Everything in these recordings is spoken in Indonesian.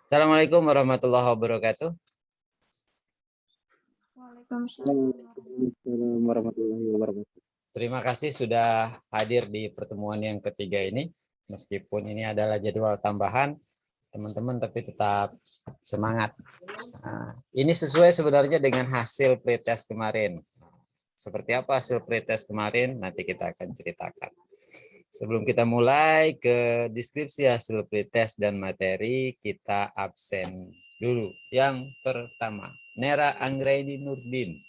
Assalamualaikum warahmatullahi wabarakatuh. Waalaikumsalam warahmatullahi wabarakatuh. Terima kasih sudah hadir di pertemuan yang ketiga ini. Meskipun ini adalah jadwal tambahan, teman-teman tapi tetap semangat. Nah, ini sesuai sebenarnya dengan hasil pretest kemarin. Seperti apa hasil pretest kemarin? Nanti kita akan ceritakan. Sebelum kita mulai ke deskripsi hasil pretest dan materi, kita absen dulu. Yang pertama, Nera Anggraini Nurdin.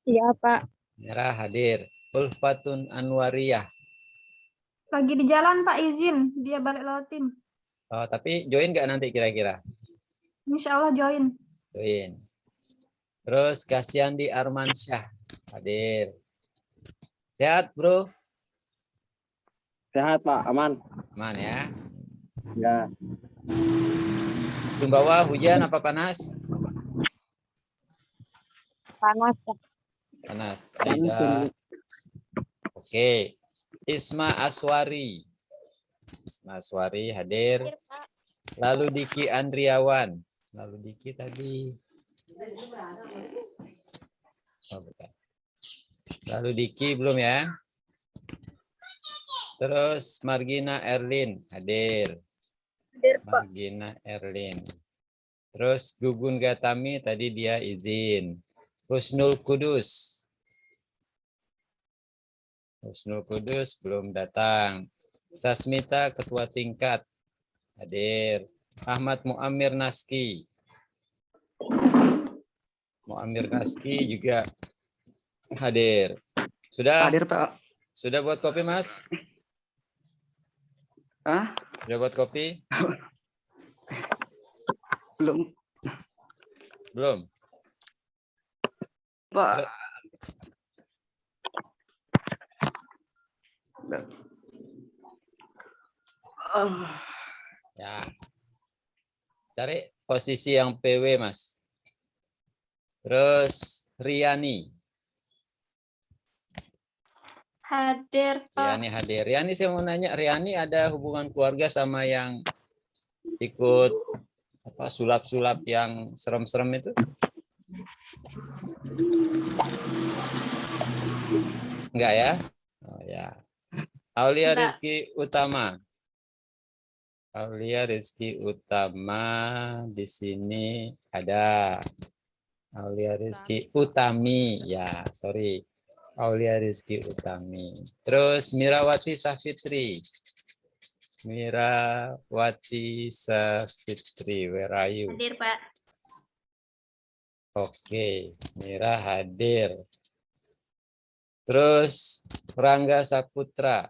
Iya, Pak. Nera hadir. Ulfatun Anwariyah. Lagi di jalan, Pak, izin. Dia balik lewat tim. Oh, tapi join nggak nanti kira-kira? Insya Allah join. Join. Terus Kasyandi Armansyah hadir. Sehat, bro? Sehat, Pak. Aman. Aman ya. Ya. Sumbawa hujan apa panas? Panas, Pak. Panas. Aida. Oke. Isma Aswari. Isma Aswari hadir. Lalu Diki Andriawan. Lalu Diki tadi. Oh, bukan. Lalu Diki belum ya? Terus Margina Erlin hadir. Hadir, Pak. Margina Erlin. Terus Gugun Gatami tadi dia izin. Husnul Kudus. Husnul Kudus belum datang. Sasmita ketua tingkat hadir. Ahmad Muamir Naski. Muamir Naski juga hadir. Sudah? Hadir, Pak. Sudah buat kopi, Mas? Ah, Sudah buat kopi? belum, Belum. Pak. Ya. Cari posisi yang PW, Mas. Terus Riani. Hadir, Pak. Riani hadir. Riani saya mau nanya, Riani ada hubungan keluarga sama yang ikut apa sulap-sulap yang serem-serem itu? Enggak ya? Oh ya. Aulia Enggak. Rizky Utama. Aulia Rizky Utama di sini ada. Aulia Rizky Utami. Ya, sorry. Aulia Rizky Utami. Terus Mirawati Safitri. Mirawati Safitri, where are you? Hadir, Pak. Oke, Mira hadir. Terus Rangga Saputra.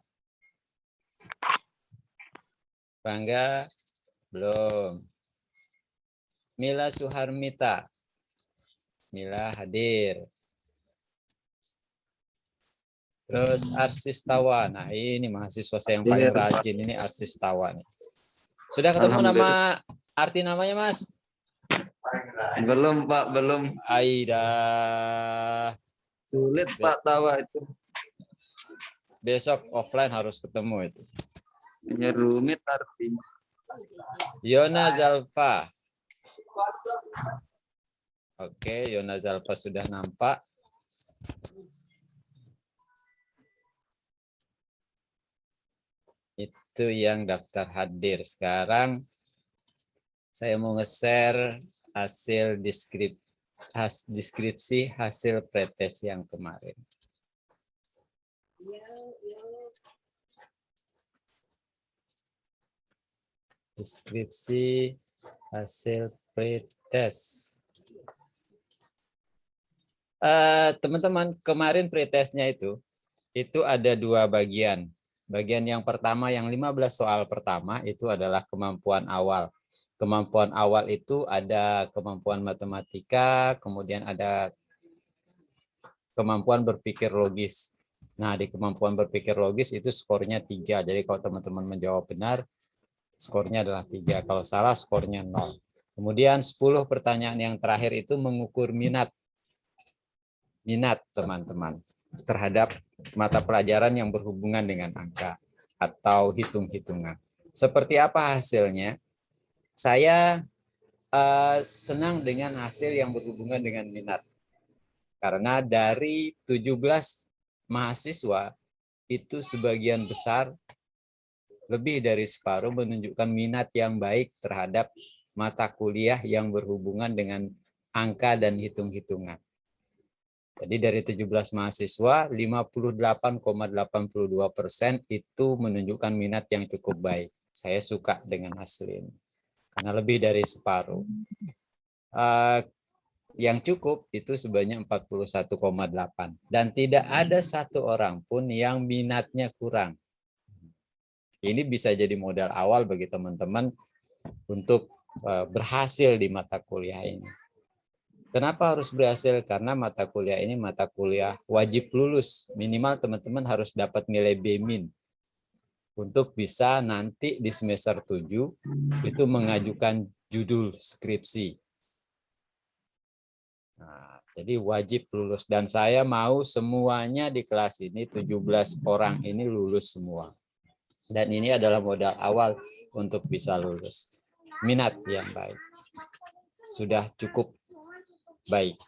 Rangga belum. Mila Suharmita. Mila hadir. Terus Arsistawa. Nah, ini mahasiswa saya yang paling rajin ini Arsistawa nih. Sudah ketemu nama arti namanya, Mas? Belum, Pak. Belum. Aida. Sulit, Pak, tawa itu. Besok offline harus ketemu itu. Ini rumit artinya. Yona Zalfa. Oke, Yona Zalfa sudah nampak. Itu yang daftar hadir. Sekarang saya mau nge-share hasil deskripsi hasil pretest yang kemarin. Deskripsi hasil pretest. Teman-teman, kemarin pretestnya itu ada dua bagian. Bagian yang pertama, yang 15 soal pertama itu adalah kemampuan awal. Kemampuan awal itu ada kemampuan matematika, kemudian ada kemampuan berpikir logis. Nah, di kemampuan berpikir logis itu skornya 3. Jadi kalau teman-teman menjawab benar, skornya adalah 3. Kalau salah, skornya 0. Kemudian 10 pertanyaan yang terakhir itu mengukur minat teman-teman terhadap mata pelajaran yang berhubungan dengan angka atau hitung-hitungan. Seperti apa hasilnya? saya senang dengan hasil yang berhubungan dengan minat. Karena dari 17 mahasiswa, itu sebagian besar, lebih dari separuh menunjukkan minat yang baik terhadap mata kuliah yang berhubungan dengan angka dan hitung-hitungan. Jadi dari 17 mahasiswa, 58,82% itu menunjukkan minat yang cukup baik. Saya suka dengan hasil ini. Karena lebih dari separuh. Yang cukup itu sebanyak 41,8. Dan tidak ada satu orang pun yang minatnya kurang. Ini bisa jadi modal awal bagi teman-teman untuk berhasil di mata kuliah ini. Kenapa harus berhasil? Karena mata kuliah ini mata kuliah wajib lulus. Minimal teman-teman harus dapat nilai B- untuk bisa nanti di semester 7 itu mengajukan judul skripsi. Nah, jadi wajib lulus. Dan saya mau semuanya di kelas ini, 17 orang ini lulus semua. Dan ini adalah modal awal untuk bisa lulus. Minat yang baik. Sudah cukup baik.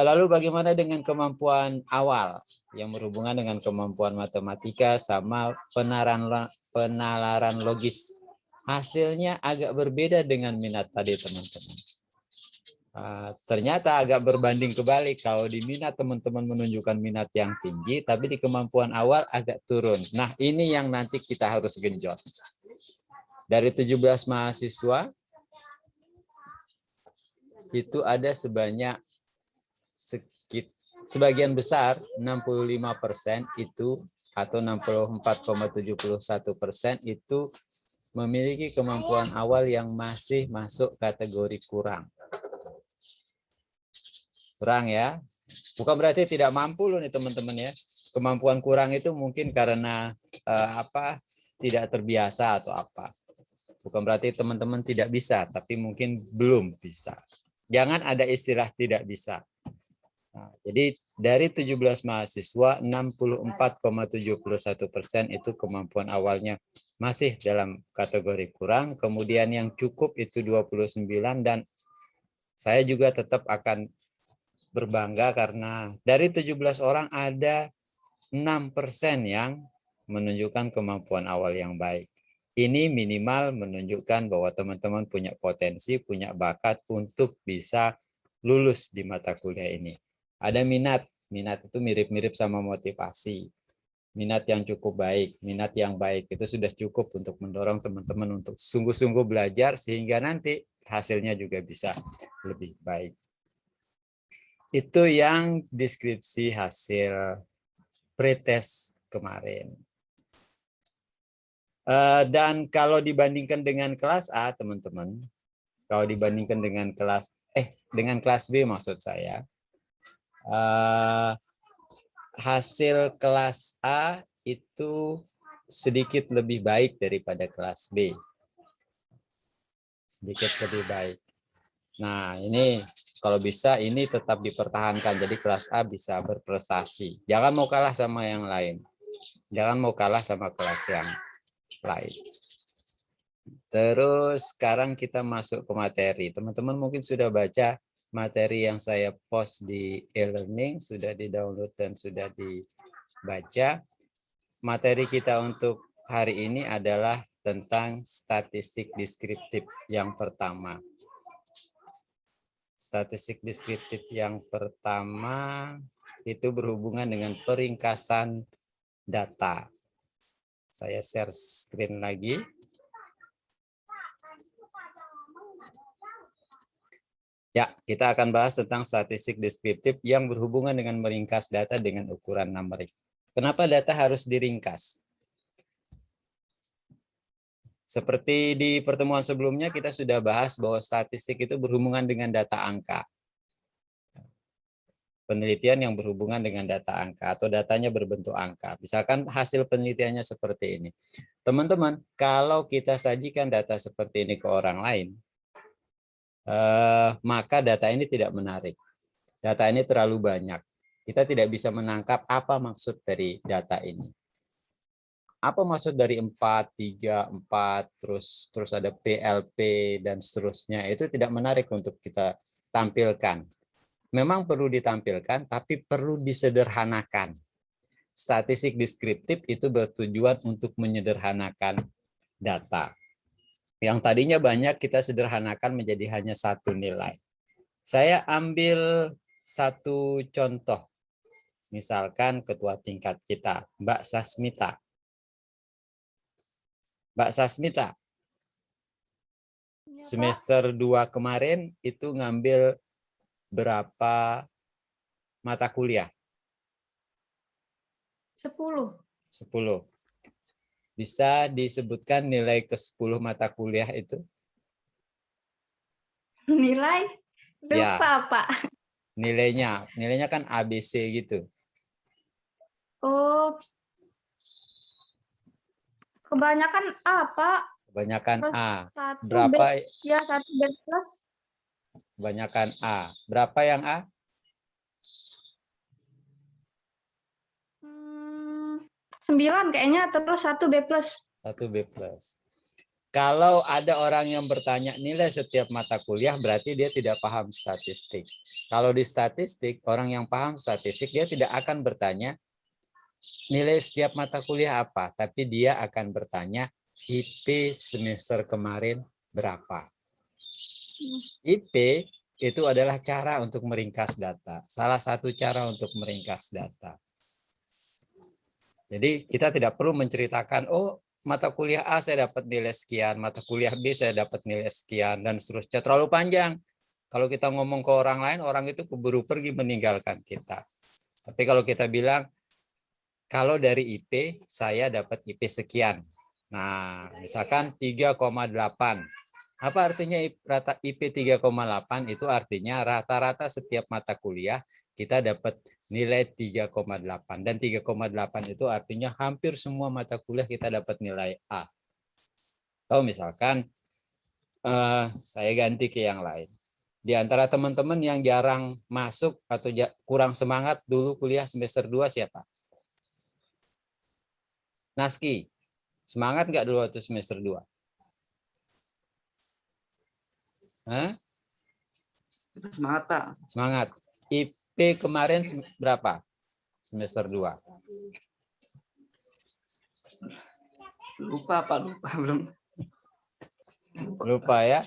Lalu bagaimana dengan kemampuan awal yang berhubungan dengan kemampuan matematika sama penalaran logis? Hasilnya agak berbeda dengan minat tadi teman-teman. Ternyata agak berbanding kebalik. Kalau di minat teman-teman menunjukkan minat yang tinggi, tapi di kemampuan awal agak turun. Nah, ini yang nanti kita harus genjot. Dari 17 mahasiswa, itu ada sebagian besar 65% itu atau 64,71% itu memiliki kemampuan awal yang masih masuk kategori kurang. Kurang ya. Bukan berarti tidak mampu loh nih teman-teman ya. Kemampuan kurang itu mungkin karena tidak terbiasa atau apa. Bukan berarti teman-teman tidak bisa, tapi mungkin belum bisa. Jangan ada istilah tidak bisa. Nah, jadi dari 17 mahasiswa, 64,71% itu kemampuan awalnya masih dalam kategori kurang. Kemudian yang cukup itu 29, dan saya juga tetap akan berbangga karena dari 17 orang ada 6% yang menunjukkan kemampuan awal yang baik. Ini minimal menunjukkan bahwa teman-teman punya potensi, punya bakat untuk bisa lulus di mata kuliah ini. Ada minat itu mirip-mirip sama motivasi. Minat yang cukup baik, minat yang baik itu sudah cukup untuk mendorong teman-teman untuk sungguh-sungguh belajar sehingga nanti hasilnya juga bisa lebih baik. Itu yang deskripsi hasil pretest kemarin. Dan kalau dibandingkan dengan kelas A, teman-teman, kalau dibandingkan dengan kelas B maksud saya, hasil kelas A itu sedikit lebih baik daripada kelas B. Sedikit lebih baik. Nah, ini kalau bisa ini tetap dipertahankan. Jadi kelas A bisa berprestasi. Jangan mau kalah sama yang lain. Jangan mau kalah sama kelas yang lain. Terus sekarang kita masuk ke materi. Teman-teman mungkin sudah baca materi yang saya post di e-learning, sudah di-download dan sudah dibaca. Materi kita untuk hari ini adalah tentang statistik deskriptif yang pertama. Statistik deskriptif yang pertama itu berhubungan dengan peringkasan data. Saya share screen lagi. Ya, kita akan bahas tentang statistik deskriptif yang berhubungan dengan meringkas data dengan ukuran numerik. Kenapa data harus diringkas? Seperti di pertemuan sebelumnya kita sudah bahas bahwa statistik itu berhubungan dengan data angka. Penelitian yang berhubungan dengan data angka atau datanya berbentuk angka. Misalkan hasil penelitiannya seperti ini. Teman-teman, kalau kita sajikan data seperti ini ke orang lain, maka data ini tidak menarik. Data ini terlalu banyak. Kita tidak bisa menangkap apa maksud dari data ini. Apa maksud dari 4, 3, 4, terus ada PLP dan seterusnya, itu tidak menarik untuk kita tampilkan. Memang perlu ditampilkan, tapi perlu disederhanakan. Statistik deskriptif itu bertujuan untuk menyederhanakan data. Yang tadinya banyak kita sederhanakan menjadi hanya satu nilai. Saya ambil satu contoh. Misalkan ketua tingkat kita, Mbak Sasmita. Mbak Sasmita, Ya, Pak. semester 2 kemarin itu ngambil berapa mata kuliah? 10. 10. Bisa disebutkan nilai ke-10 mata kuliah itu? Nilai? Ya, Lupa, Pak. nilainya kan ABC gitu. Oh, kebanyakan A, Pak. Kebanyakan Terus A. 1 B. Berapa? Ya, 1 B plus. Kebanyakan A. Berapa yang A? 9 kayaknya, terus 1 B plus. 1 B plus. Kalau ada orang yang bertanya nilai setiap mata kuliah, berarti dia tidak paham statistik. Kalau di statistik, orang yang paham statistik, dia tidak akan bertanya nilai setiap mata kuliah apa, tapi dia akan bertanya IP semester kemarin berapa. IP itu adalah cara untuk meringkas data. Salah satu cara untuk meringkas data. Jadi kita tidak perlu menceritakan, oh mata kuliah A saya dapat nilai sekian, mata kuliah B saya dapat nilai sekian, dan seterusnya. Terlalu panjang. Kalau kita ngomong ke orang lain, orang itu keburu pergi meninggalkan kita. Tapi kalau kita bilang, kalau dari IP, saya dapat IP sekian. Nah, misalkan 3,8. Apa artinya IP 3,8? Itu artinya rata-rata setiap mata kuliah kita dapat nilai 3,8. Dan 3,8 itu artinya hampir semua mata kuliah kita dapat nilai A. Atau misalkan saya ganti ke yang lain. Di antara teman-teman yang jarang masuk atau kurang semangat dulu kuliah semester 2 siapa? Naski, semangat nggak dulu waktu semester 2? Hah? Semangat, Pak. Semangat. IP kemarin berapa? Semester 2. Lupa, Pak. Lupa. Belum. Lupa ya?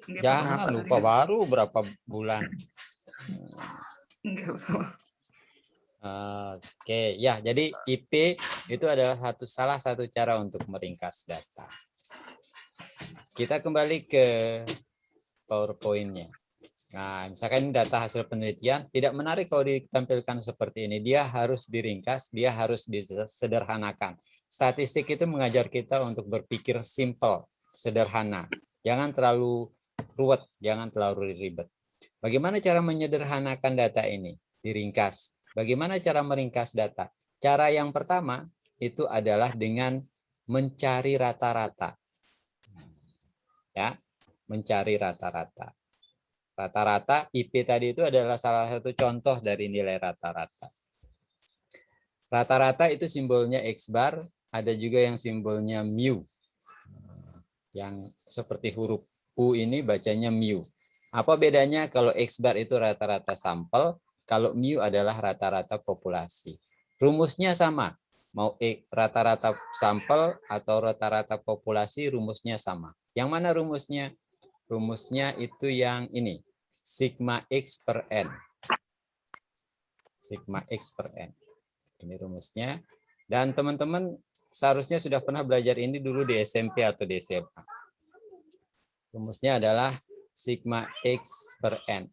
Enggak, Pak, Jangan berapa lupa, tadi? baru berapa bulan. Enggak, Pak. Oke, ya. Jadi IP itu adalah salah satu cara untuk meringkas data. Kita kembali ke PowerPoint-nya. Nah, misalkan ini data hasil penelitian, tidak menarik kalau ditampilkan seperti ini. Dia harus diringkas, dia harus disederhanakan. Statistik itu mengajar kita untuk berpikir simple, sederhana. Jangan terlalu ruwet, jangan terlalu ribet. Bagaimana cara menyederhanakan data ini? Diringkas. Bagaimana cara meringkas data? Cara yang pertama itu adalah dengan mencari rata-rata. Ya, mencari rata-rata. Rata-rata IP tadi itu adalah salah satu contoh dari nilai rata-rata. Rata-rata itu simbolnya X bar, ada juga yang simbolnya mu. Yang seperti huruf U ini bacanya mu. Apa bedanya kalau X bar itu rata-rata sampel, kalau mu adalah rata-rata populasi. Rumusnya sama. Mau rata-rata sampel atau rata-rata populasi, rumusnya sama. Yang mana rumusnya? Rumusnya itu yang ini. Sigma X per N. Sigma X per N. Ini rumusnya. Dan teman-teman seharusnya sudah pernah belajar ini dulu di SMP atau di SMA. Rumusnya adalah sigma X per N.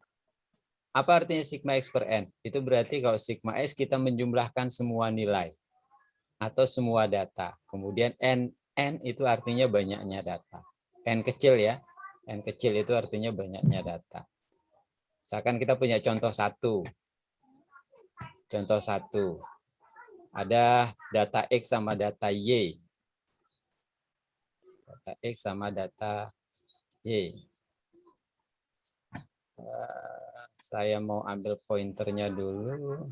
Apa artinya sigma X per N? Itu berarti kalau sigma X kita menjumlahkan semua nilai atau semua data. Kemudian N itu artinya banyaknya data. N kecil ya. N kecil itu artinya banyaknya data. Misalkan kita punya contoh 1. Contoh 1. Ada data X sama data Y. Data X sama data Y. Saya mau ambil pointernya dulu.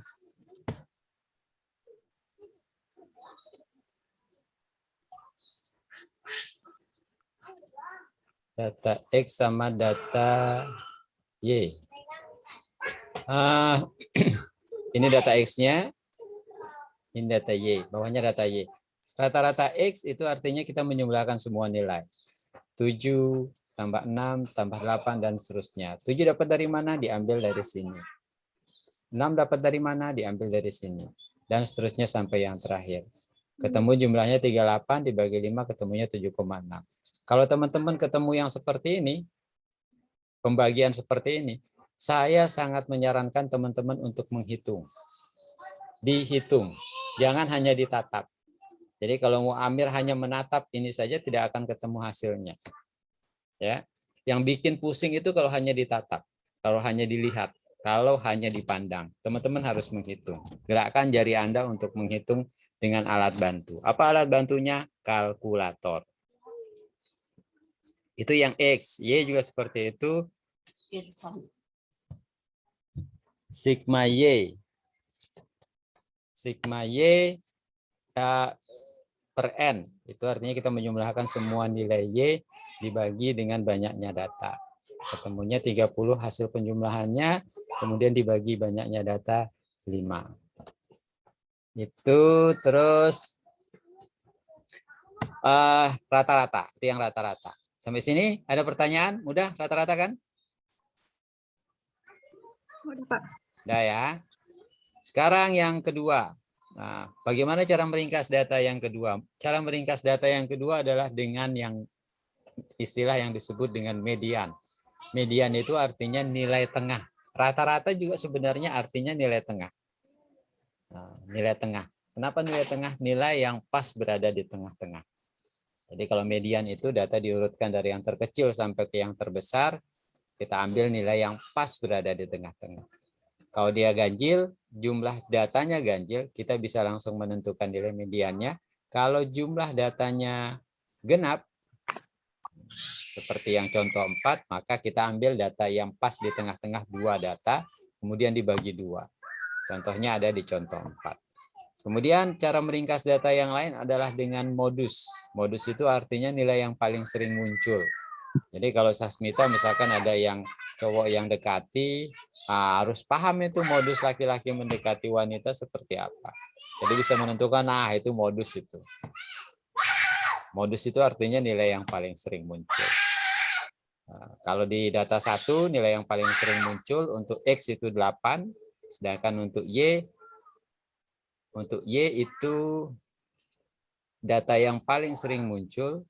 Data X sama data Y. Ini data X-nya, ini data Y, bawahnya data Y. Rata-rata X itu artinya kita menjumlahkan semua nilai. 7 tambah 6 tambah 8 dan seterusnya. 7 dapat dari mana? Diambil dari sini. 6 dapat dari mana? Diambil dari sini. Dan seterusnya sampai yang terakhir. Ketemu jumlahnya 38 dibagi 5 ketemunya 7,6. Kalau teman-teman ketemu yang seperti ini, pembagian seperti ini, saya sangat menyarankan teman-teman untuk menghitung. Dihitung, jangan hanya ditatap. Jadi kalau mau Amir hanya menatap ini saja tidak akan ketemu hasilnya. Ya, yang bikin pusing itu kalau hanya ditatap, kalau hanya dilihat, kalau hanya dipandang. Teman-teman harus menghitung. Gerakkan jari Anda untuk menghitung dengan alat bantu. Apa alat bantunya? Kalkulator. Itu yang X, Y juga seperti itu. Sigma Y. Sigma Y per N. Itu artinya kita menjumlahkan semua nilai Y dibagi dengan banyaknya data. Ketemunya 30 hasil penjumlahannya, kemudian dibagi banyaknya data 5. Itu terus rata-rata, itu yang rata-rata. Sampai sini ada pertanyaan? Mudah rata-rata kan? Udah, Pak. Udah ya. Sekarang yang kedua. Nah, bagaimana cara meringkas data yang kedua? Cara meringkas data yang kedua adalah dengan yang istilah yang disebut dengan median. Median itu artinya nilai tengah. Rata-rata juga sebenarnya artinya nilai tengah. Nah, nilai tengah. Kenapa nilai tengah? Nilai yang pas berada di tengah-tengah. Jadi kalau median itu data diurutkan dari yang terkecil sampai ke yang terbesar, kita ambil nilai yang pas berada di tengah-tengah. Kalau dia ganjil, jumlah datanya ganjil, kita bisa langsung menentukan nilai mediannya. Kalau jumlah datanya genap, seperti yang contoh 4, maka kita ambil data yang pas di tengah-tengah dua data, kemudian dibagi 2. Contohnya ada di contoh 4. Kemudian cara meringkas data yang lain adalah dengan modus. Modus itu artinya nilai yang paling sering muncul. Jadi kalau Sasmita misalkan ada yang cowok yang dekati, harus paham itu modus laki-laki mendekati wanita seperti apa. Jadi bisa menentukan, nah itu modus itu. Modus itu artinya nilai yang paling sering muncul. Nah, kalau di data 1 nilai yang paling sering muncul untuk X itu 8, sedangkan untuk Y itu data yang paling sering muncul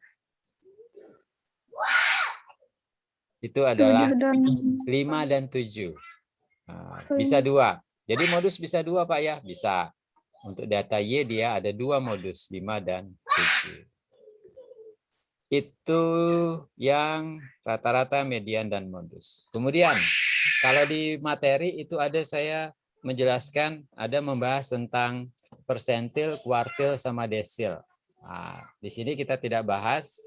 itu adalah 5 dan 7. Nah, bisa 2. Jadi modus bisa 2 Pak ya? Bisa. Untuk data Y dia ada 2 modus, 5 dan 7. Itu yang rata-rata, median, dan modus. Kemudian kalau di materi itu ada saya menjelaskan, ada membahas tentang persentil, kuartil, sama desil. Nah, di sini kita tidak bahas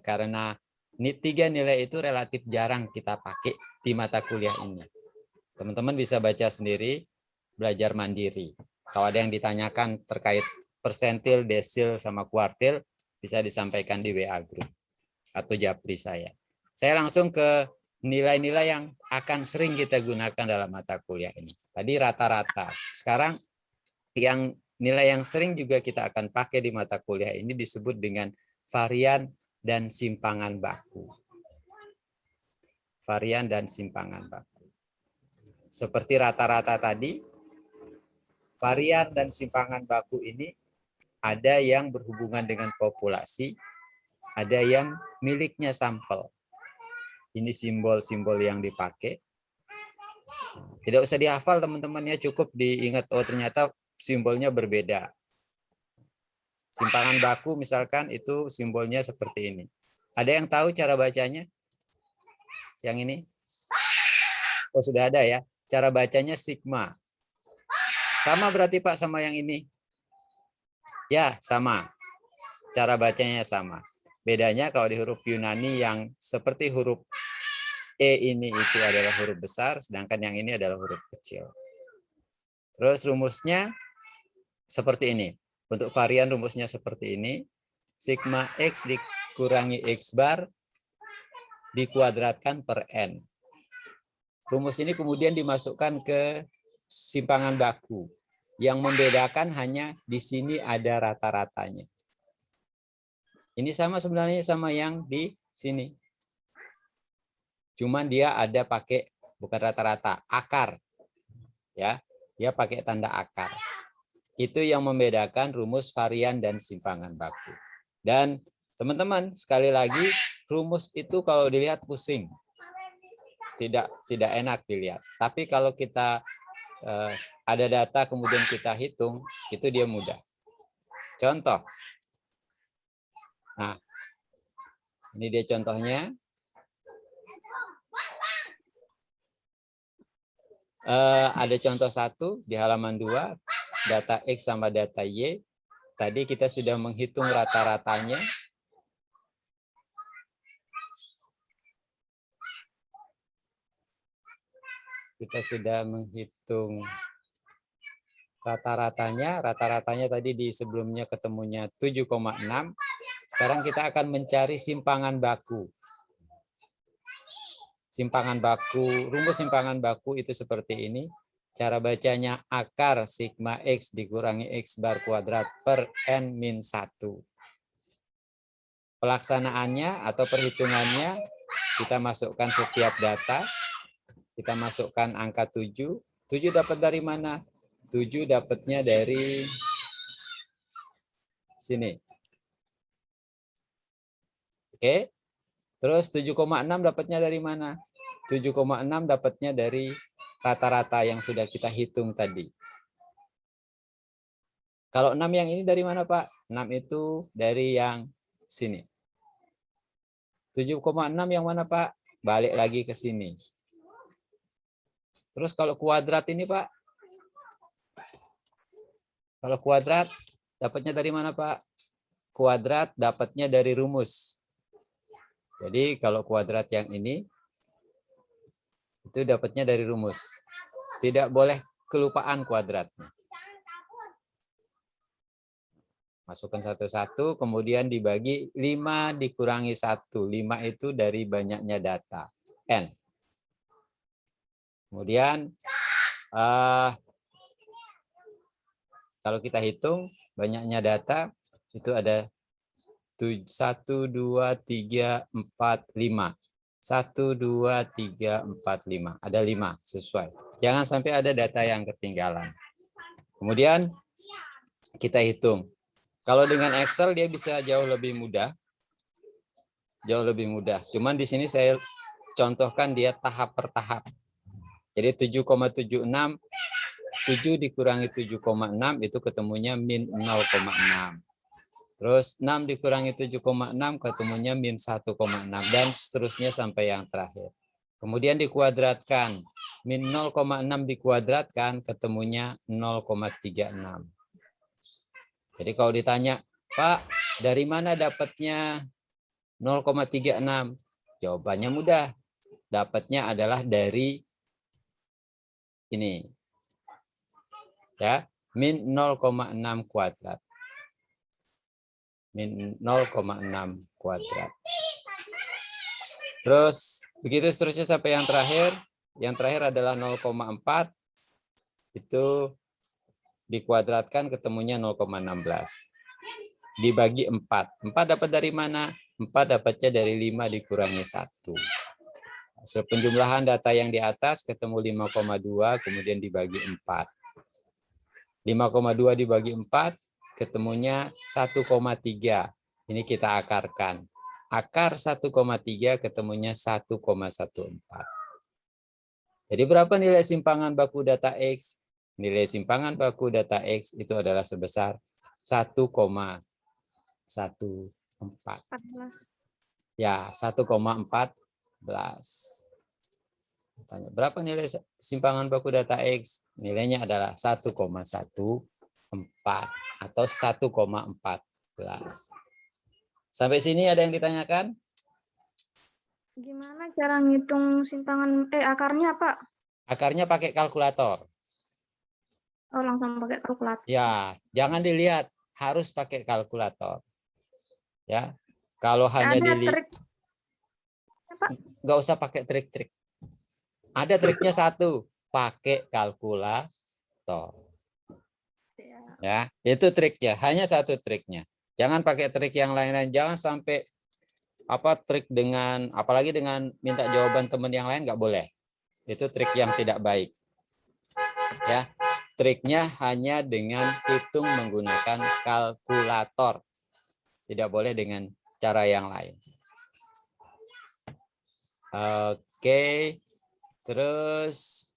karena 3 nilai itu relatif jarang kita pakai di mata kuliah ini. Teman-teman bisa baca sendiri, belajar mandiri. Kalau ada yang ditanyakan terkait persentil, desil, sama kuartil, bisa disampaikan di WA group atau japri saya. Saya langsung ke nilai-nilai yang akan sering kita gunakan dalam mata kuliah ini. Tadi rata-rata. Sekarang yang nilai yang sering juga kita akan pakai di mata kuliah ini disebut dengan varian dan simpangan baku. Varian dan simpangan baku. Seperti rata-rata tadi, varian dan simpangan baku ini ada yang berhubungan dengan populasi, ada yang miliknya sampel. Ini simbol-simbol yang dipakai. Tidak usah dihafal teman-teman ya, cukup diingat, oh ternyata simbolnya berbeda. Simpangan baku misalkan itu simbolnya seperti ini. Ada yang tahu cara bacanya? Yang ini? Oh sudah ada ya. Cara bacanya sigma. Sama berarti Pak sama yang ini? Ya sama. Cara bacanya sama. Bedanya kalau di huruf Yunani yang seperti huruf E ini itu adalah huruf besar, sedangkan yang ini adalah huruf kecil. Terus rumusnya seperti ini. Untuk varian rumusnya seperti ini. Sigma X dikurangi X bar dikuadratkan per N. Rumus ini kemudian dimasukkan ke simpangan baku. Yang membedakan hanya di sini ada rata-ratanya. Ini sama sebenarnya sama yang di sini. Cuman dia ada pakai bukan rata-rata, akar. Ya, dia pakai tanda akar. Itu yang membedakan rumus varian dan simpangan baku. Dan teman-teman, sekali lagi, rumus itu kalau dilihat pusing. Tidak enak dilihat. Tapi kalau kita ada data kemudian kita hitung, itu dia mudah. Contoh. Nah, ini dia contohnya. Ada contoh 1 di halaman 2, data X sama data Y. Tadi kita sudah menghitung rata-ratanya. Kita sudah menghitung rata-ratanya tadi di sebelumnya ketemunya 7,6. Sekarang kita akan mencari simpangan baku. Simpangan baku, rumus simpangan baku itu seperti ini. Cara bacanya akar sigma X dikurangi X bar kuadrat per N min 1. Pelaksanaannya atau perhitungannya, kita masukkan setiap data. Kita masukkan angka 7. 7 dapat dari mana? 7 dapatnya dari sini. Oke. Terus 7,6 dapatnya dari mana? 7,6 dapatnya dari rata-rata yang sudah kita hitung tadi. Kalau 6 yang ini dari mana, Pak? 6 itu dari yang sini. 7,6 yang mana, Pak? Balik lagi ke sini. Terus kalau kuadrat ini, Pak? Kalau kuadrat dapatnya dari mana, Pak? Kuadrat dapatnya dari rumus. Jadi kalau kuadrat yang ini itu dapatnya dari rumus. Tidak boleh kelupaan kuadratnya. Masukkan satu-satu, kemudian dibagi 5 dikurangi 1. 5 itu dari banyaknya data. N. Kemudian kalau kita hitung banyaknya data itu ada 1, 2, 3, 4, 5. 1, 2, 3, 4, 5. Ada 5 sesuai. Jangan sampai ada data yang ketinggalan. Kemudian kita hitung. Kalau dengan Excel dia bisa jauh lebih mudah. Jauh lebih mudah. Cuman di sini saya contohkan dia tahap per tahap. Jadi 7,76, 7 dikurangi 7,6 itu ketemunya min 0,6. Terus 6 dikurangi 7,6 ketemunya min 1,6 dan seterusnya sampai yang terakhir. Kemudian dikuadratkan. Min 0,6 dikuadratkan ketemunya 0,36. Jadi kalau ditanya, Pak, dari mana dapatnya 0,36? Jawabannya mudah. Dapatnya adalah dari ini. Ya, min 0,6 kuadrat. Min 0,6 kuadrat. Terus begitu seterusnya sampai yang terakhir. Yang terakhir adalah 0,4. Itu dikuadratkan ketemunya 0,16. Dibagi 4. 4 dapat dari mana? 4 dapatnya dari 5 dikurangi 1. Hasil penjumlahan data yang di atas ketemu 5,2 kemudian dibagi 4. 5,2 dibagi 4 ketemunya 1,3. Ini kita akarkan. Akar 1,3 ketemunya 1,14. Jadi berapa nilai simpangan baku data X? Nilai simpangan baku data X itu adalah sebesar 1,14. Ya, 1,14. Berapa nilai simpangan baku data X? Nilainya adalah 1,14 atau 1,14. Sampai sini ada yang ditanyakan? Gimana cara ngitung simpangan akarnya, Pak? Akarnya pakai kalkulator. Oh, langsung pakai kalkulator. Ya, jangan dilihat, harus pakai kalkulator. Ya. Kalau hanya Ada dilihat trik Nggak usah pakai trik-trik. Ada triknya satu, pakai kalkulator. Ya, itu triknya. Hanya satu triknya. Jangan pakai trik yang lain-lain. Jangan sampai trik dengan, apalagi dengan minta jawaban teman yang lain, nggak boleh. Itu trik yang tidak baik. Ya, triknya hanya dengan hitung menggunakan kalkulator. Tidak boleh dengan cara yang lain. Oke, terus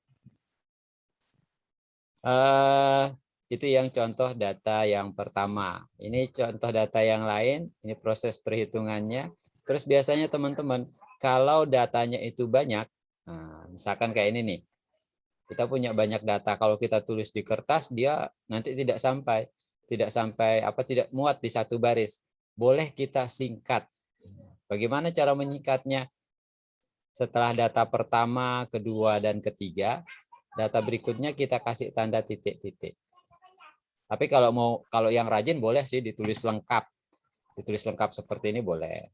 itu yang contoh data yang pertama. Ini contoh data yang lain. Ini proses perhitungannya. Terus biasanya teman-teman, kalau datanya itu banyak, nah, misalkan kayak ini nih, kita punya banyak data. Kalau kita tulis di kertas, dia nanti tidak muat di satu baris. Boleh kita singkat. Bagaimana cara menyingkatnya? Setelah data pertama, kedua, dan ketiga, data berikutnya kita kasih tanda titik-titik. Tapi kalau yang rajin boleh sih ditulis lengkap. Ditulis lengkap seperti ini boleh.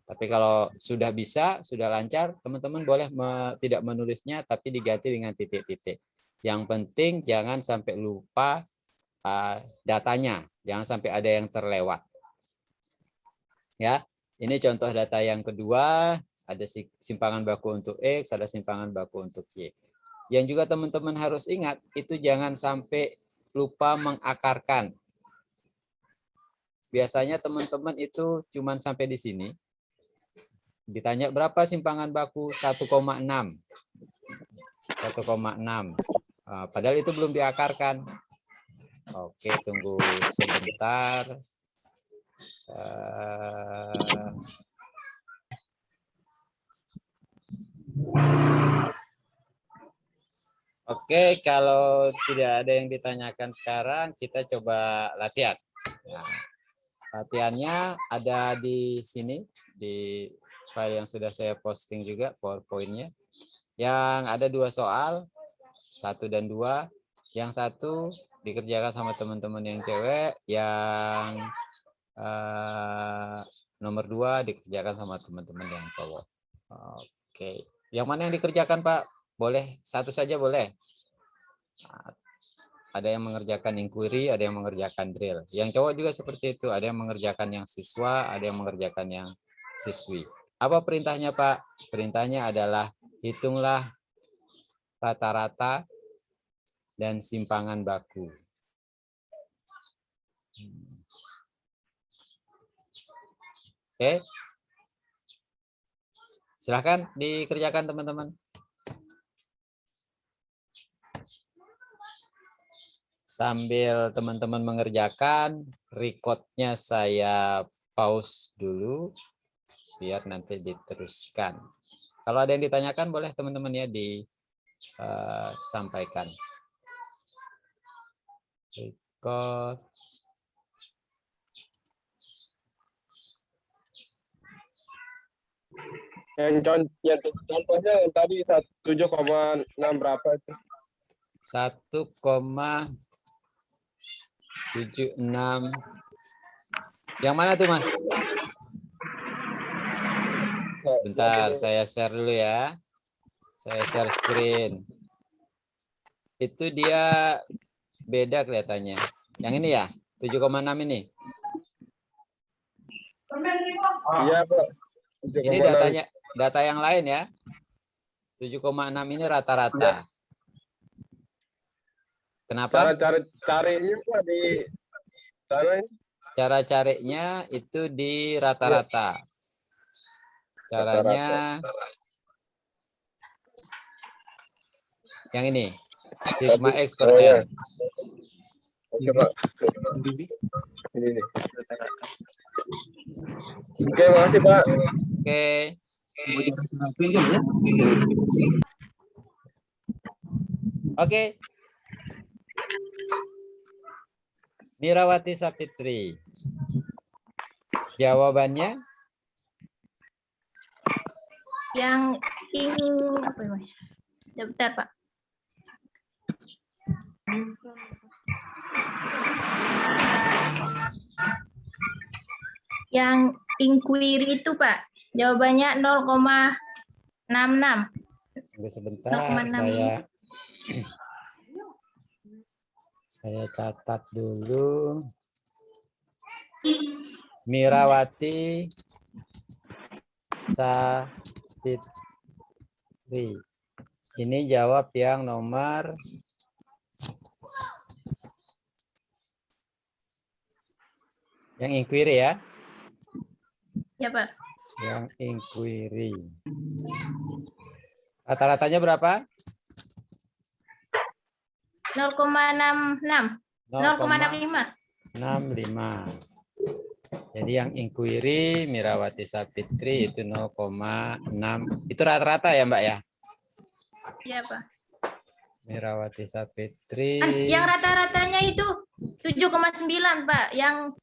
Tapi kalau sudah bisa, sudah lancar, teman-teman boleh tidak menulisnya, tapi diganti dengan titik-titik. Yang penting jangan sampai lupa datanya, jangan sampai ada yang terlewat. Ya, ini contoh data yang kedua, ada simpangan baku untuk X, ada simpangan baku untuk Y. Yang juga teman-teman harus ingat, itu jangan sampai lupa mengakarkan. Biasanya teman-teman itu cuma sampai di sini. Ditanya berapa simpangan baku? 1,6. 1,6. Padahal itu belum diakarkan. Oke, tunggu sebentar. Oke, kalau tidak ada yang ditanyakan sekarang, kita coba latihan. Nah, latihannya ada di sini, di file yang sudah saya posting juga, PowerPoint-nya. Yang ada 2 soal, 1 dan 2. Yang 1 dikerjakan sama teman-teman yang cewek, yang nomor 2 dikerjakan sama teman-teman yang cowok. Oke, yang mana yang dikerjakan, Pak? Boleh, satu saja boleh. Ada yang mengerjakan inquiry, ada yang mengerjakan drill. Yang cowok juga seperti itu, ada yang mengerjakan yang siswa, ada yang mengerjakan yang siswi. Apa perintahnya, Pak? Perintahnya adalah hitunglah rata-rata dan simpangan baku. Oke. Silahkan dikerjakan, teman-teman. Sambil teman-teman mengerjakan, record-nya saya pause dulu, biar nanti diteruskan. Kalau ada yang ditanyakan, boleh teman-teman ya disampaikan. Record. Yang contohnya yang tadi 7,6 berapa itu? 1,76. Yang mana tuh, Mas? Bentar, saya share dulu ya. Saya share screen. Itu dia beda kelihatannya. Yang ini ya, 7,6 ini. Iya, Pak. Ini data yang lain ya. 7,6 ini rata-rata. Kenapa? Cara carinya Pak di sana ini. Cara carinya itu di rata-rata. Caranya yang ini, sigma X per N. Oke, Pak. Ini nih. Oke, makasih, Pak. Oke. Oke. Mirawati Sapitri. Jawabannya? Yang apa ya? Bentar, Pak. Yang inquiry itu, Pak. Jawabannya 0,66. Tunggu sebentar, 0,6. saya catat dulu. Mirawati Sapitri. Ini jawab yang nomor yang inquiry ya. Ya, Pak. Yang inquiry. Rata-ratanya berapa? 0,66. 0,65. 0,65. Jadi yang inquiry Mirawati Sapitri itu 0,6. Itu rata-rata ya, Mbak ya? Iya, Pak. Mirawati Sapitri. Yang rata-ratanya itu 7,9, Pak. Yang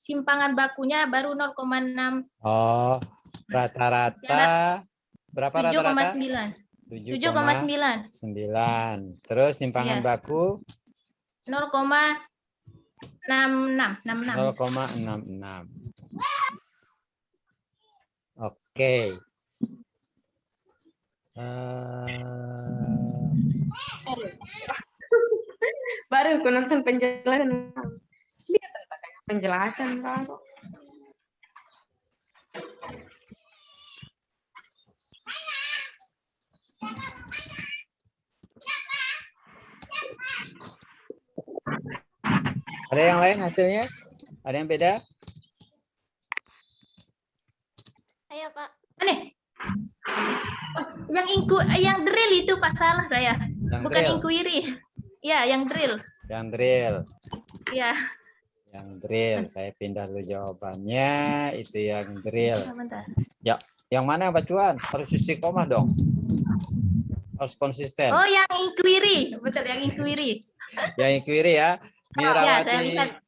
simpangan bakunya baru 0,6. Oh, rata-rata berapa rata-rata? 7,9. 7,9. Terus simpangan Iya. baku 0,66. 0,66. Oke. Baru aku nonton penjelasan. Lihat penjelasan Pak. Ada yang lain hasilnya? Ada yang beda? Ayo Pak. Aneh. Yang drill itu Pak, salah saya. Yang Bukan drill. inquiry. Ya, yang drill. Yang drill. Ya. Yang drill. Saya pindah dulu jawabannya. Itu yang drill. Bentar. Ya, yang mana yang bacuan? Harus isi koma dong. Harus konsisten. Oh, yang inquiry. Betul, yang inquiry. Yang inquiry ya. Ya, saya lihat.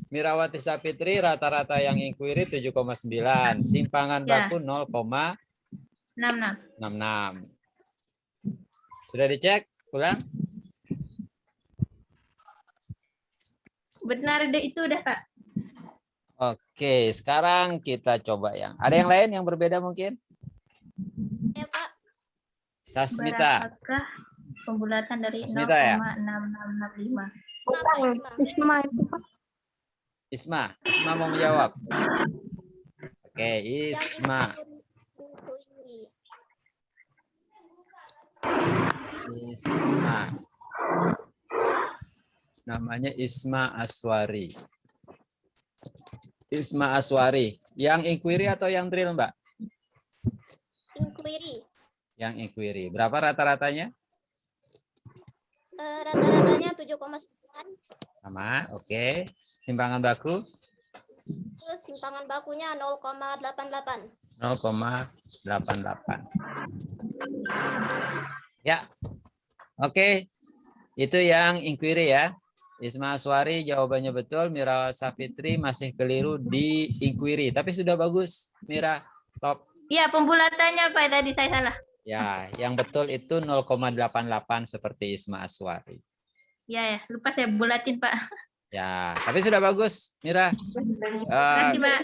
Mirawati Sapitri rata-rata yang inquiry 7,9. Simpangan Ya. baku 0,66. 66. Sudah dicek? Ulang? Benar itu udah, Pak. Oke, sekarang kita coba yang. Ada yang lain yang berbeda mungkin? Ya Pak. Sasmita. Berapakah pembulatan dari Sasmita ya? 0,6665? Bukan, Isma itu Pak. Isma mau menjawab. Oke, Isma. Isma. Namanya Isma Aswari. Isma Aswari. Yang inquiry atau yang drill, Mbak? Inquiry. Yang inquiry. Berapa rata-ratanya? Rata-ratanya 7,9. Sama, oke. Simpangan baku? Terus simpangan bakunya 0,88. 0,88. Ya, oke. Itu yang inquiry ya. Isma Aswari jawabannya betul. Mira Sapitri masih keliru di inquiry. Tapi sudah bagus, Mira. Top. Iya, pembulatannya Pak, tadi saya salah. Ya, yang betul itu 0,88 seperti Isma Aswari. Ya, lupa saya bulatin, Pak. Ya, tapi sudah bagus, Mira. Terima kasih, Pak.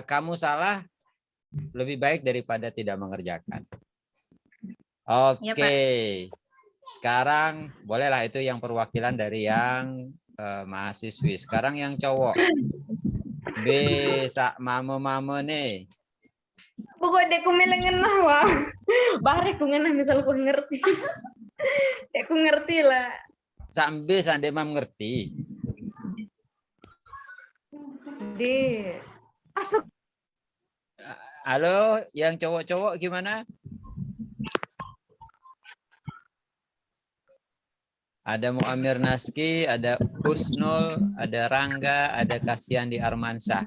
Kamu salah lebih baik daripada tidak mengerjakan. Oke. Ya, Pak. Sekarang bolehlah itu yang perwakilan dari yang mahasiswi. Sekarang yang cowok. Bisa mame nih. Pokoknya aku melengenah Wah. Bare aku ngenah misal aku ngerti. Aku ngerti lah. Sambil sande mam ngerti. Di masuk Halo, yang cowok-cowok gimana? Ada Muamir Naski, ada Husnul, ada Rangga, ada Kasiandi Armansyah.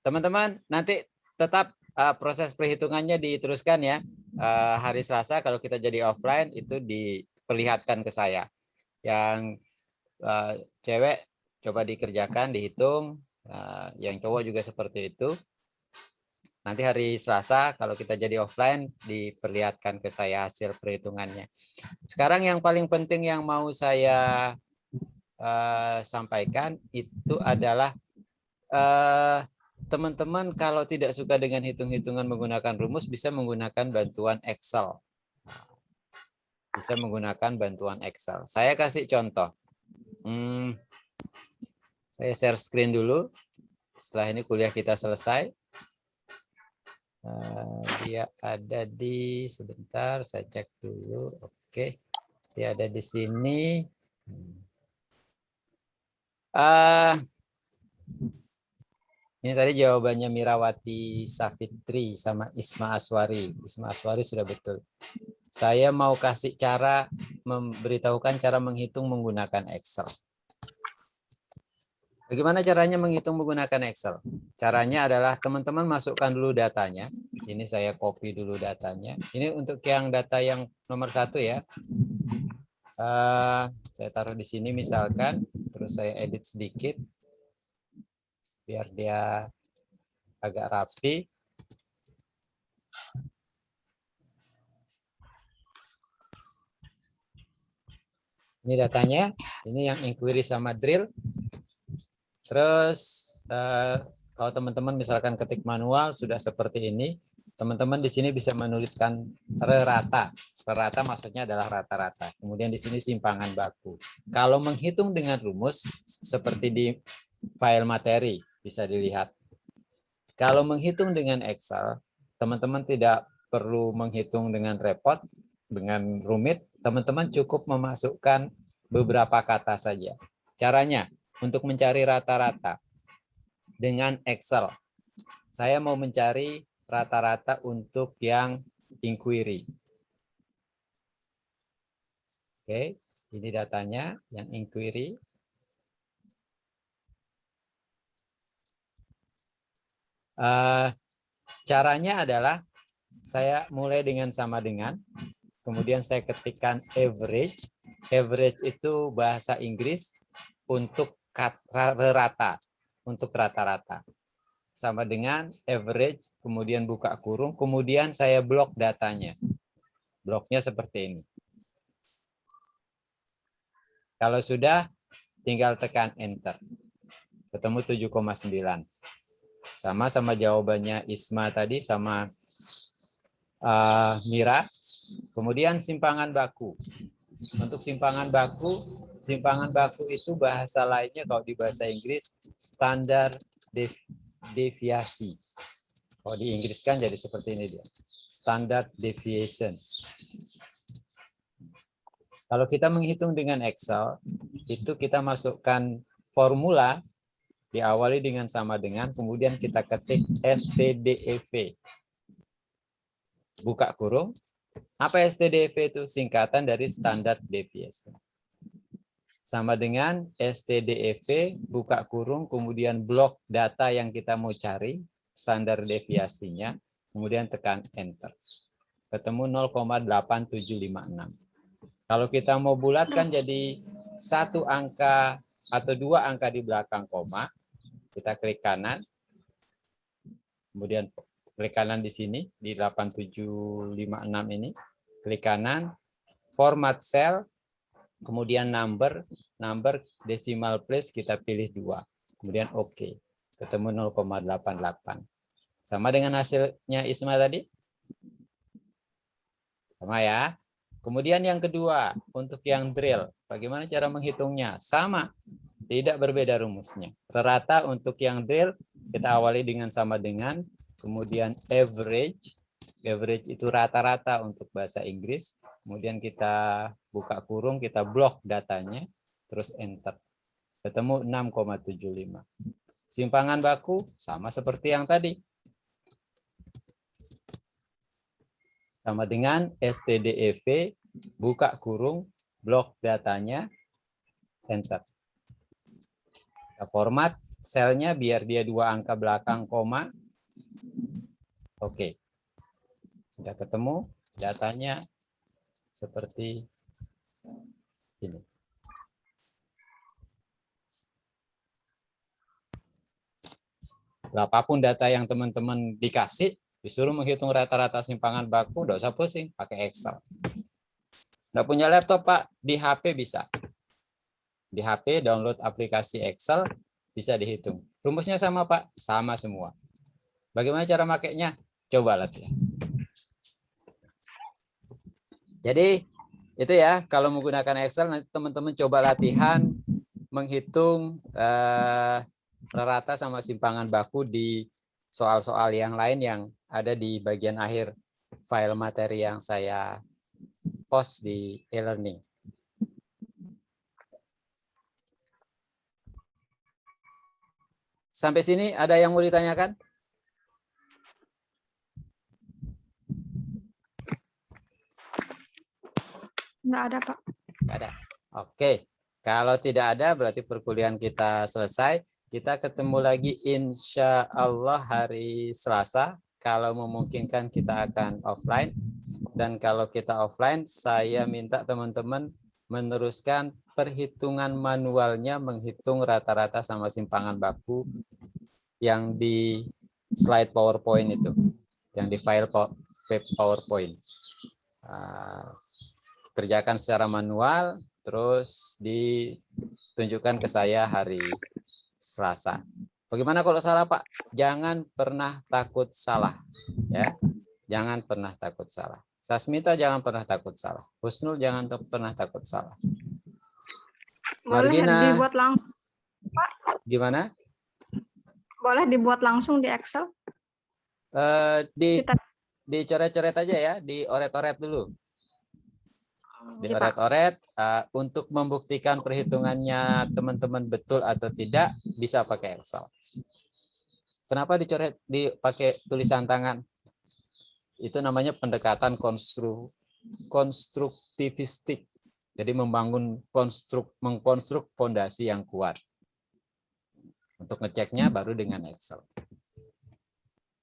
teman-teman nanti tetap proses perhitungannya diteruskan ya. Hari Selasa kalau kita jadi offline itu diperlihatkan ke saya. Yang cewek coba dikerjakan, dihitung. Yang cowok juga seperti itu. Nanti hari Selasa kalau kita jadi offline diperlihatkan ke saya hasil perhitungannya. Sekarang yang paling penting yang mau saya sampaikan itu adalah teman-teman kalau tidak suka dengan hitung-hitungan menggunakan rumus bisa menggunakan bantuan Excel. Bisa menggunakan bantuan Excel. Saya kasih contoh. Saya share screen dulu. Setelah ini kuliah kita selesai. Dia ada di sebentar saya cek dulu. Oke. Dia ada di sini. Ini tadi jawabannya Mirawati Safitri sama Isma Aswari. Isma Aswari sudah betul. Saya mau kasih cara memberitahukan cara menghitung menggunakan Excel. Bagaimana caranya menghitung menggunakan Excel? Caranya adalah teman-teman masukkan dulu datanya. Ini saya copy dulu datanya. Ini untuk yang data yang nomor 1 ya. Saya taruh di sini misalkan. Terus saya edit sedikit. Biar dia agak rapi. Ini datanya. Ini yang inquiry sama drill. Terus kalau teman-teman misalkan ketik manual sudah seperti ini, teman-teman di sini bisa menuliskan rata. Rata maksudnya adalah rata-rata. Kemudian di sini simpangan baku. Kalau menghitung dengan rumus seperti di file materi bisa dilihat. Kalau menghitung dengan Excel, teman-teman tidak perlu menghitung dengan repot, dengan rumit. Teman-teman cukup memasukkan beberapa kata saja. Caranya untuk mencari rata-rata dengan Excel. Saya mau mencari rata-rata untuk yang inquiry. Oke, ini datanya yang inquiry. Caranya adalah saya mulai dengan sama dengan, kemudian saya ketikkan average. Average itu bahasa Inggris untuk rata, untuk rata-rata. Sama dengan average, kemudian buka kurung, kemudian saya blok datanya. Bloknya seperti ini. Kalau sudah, tinggal tekan enter. Ketemu 7,9. Sama jawabannya Isma tadi sama Mira. Kemudian simpangan baku. Untuk simpangan baku itu bahasa lainnya kalau di bahasa Inggris standar deviasi. Kalau di Inggris kan jadi seperti ini dia. Standard deviation. Kalau kita menghitung dengan Excel, itu kita masukkan formula diawali dengan sama dengan, kemudian kita ketik STDEV. Buka kurung. Apa STDEV itu? Singkatan dari standard deviation. Sama dengan STDEV, buka kurung, kemudian blok data yang kita mau cari, standar deviasinya, kemudian tekan enter. Ketemu 0,8756. Kalau kita mau bulatkan jadi satu angka atau dua angka di belakang koma, kita klik kanan, kemudian klik kanan di sini, di 8756 ini, klik kanan, format cell, kemudian number decimal place kita pilih 2, kemudian OK, ketemu 0,88. Sama dengan hasilnya Isma tadi? Sama ya. Kemudian yang kedua, untuk yang drill, bagaimana cara menghitungnya? Sama, tidak berbeda rumusnya. Rata untuk yang drill, kita awali dengan sama dengan, kemudian average itu rata-rata untuk bahasa Inggris, kemudian kita buka kurung, kita blok datanya, terus enter. Ketemu 6,75. Simpangan baku, sama seperti yang tadi. Sama dengan STDEV, buka kurung, blok datanya, enter. Kita format, selnya biar dia 2 angka belakang koma. Oke. Sudah ketemu datanya seperti ini. Berapapun data yang teman-teman dikasih, disuruh menghitung rata-rata simpangan baku, nggak usah pusing, pakai Excel. Nggak punya laptop, Pak, di HP bisa. Di HP download aplikasi Excel, bisa dihitung. Rumusnya sama, Pak? Sama semua. Bagaimana cara makainya? Coba latihan. Jadi, itu ya, kalau menggunakan Excel, nanti teman-teman coba latihan menghitung rata sama simpangan baku di soal-soal yang lain yang ada di bagian akhir file materi yang saya post di e-learning. Sampai sini ada yang mau ditanyakan? Nggak ada, Pak. Nggak ada. Oke. Kalau tidak ada berarti perkuliahan kita selesai. Kita ketemu lagi insya Allah hari Selasa. Kalau memungkinkan kita akan offline. Dan kalau kita offline, saya minta teman-teman meneruskan perhitungan manualnya menghitung rata-rata sama simpangan baku yang di slide PowerPoint itu. Yang di file PowerPoint. Kerjakan secara manual, terus ditunjukkan ke saya hari Selasa. Bagaimana kalau salah, Pak? Jangan pernah takut salah, ya. Jangan pernah takut salah. Sasmita jangan pernah takut salah. Husnul jangan pernah takut salah. Boleh Margina, dibuat langsung. gimana? Boleh dibuat langsung di Excel. Kita- Dicoret-coret aja ya, dioret-oret dulu. Iya, Pak. Dioret-oret untuk membuktikan perhitungannya teman-teman betul atau tidak bisa pakai Excel. Kenapa dicoret dipakai tulisan tangan? Itu namanya pendekatan konstruktivistik. Jadi mengkonstruk fondasi yang kuat. Untuk ngeceknya baru dengan Excel.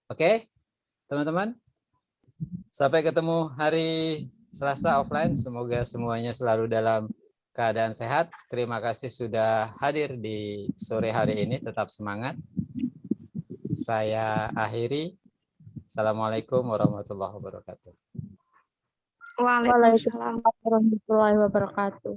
Oke, teman-teman. Sampai ketemu hari Selasa offline, semoga semuanya selalu dalam keadaan sehat. Terima kasih sudah hadir di sore hari ini, tetap semangat. Saya akhiri. Assalamualaikum warahmatullahi wabarakatuh. Waalaikumsalam. Waalaikumsalam warahmatullahi wabarakatuh.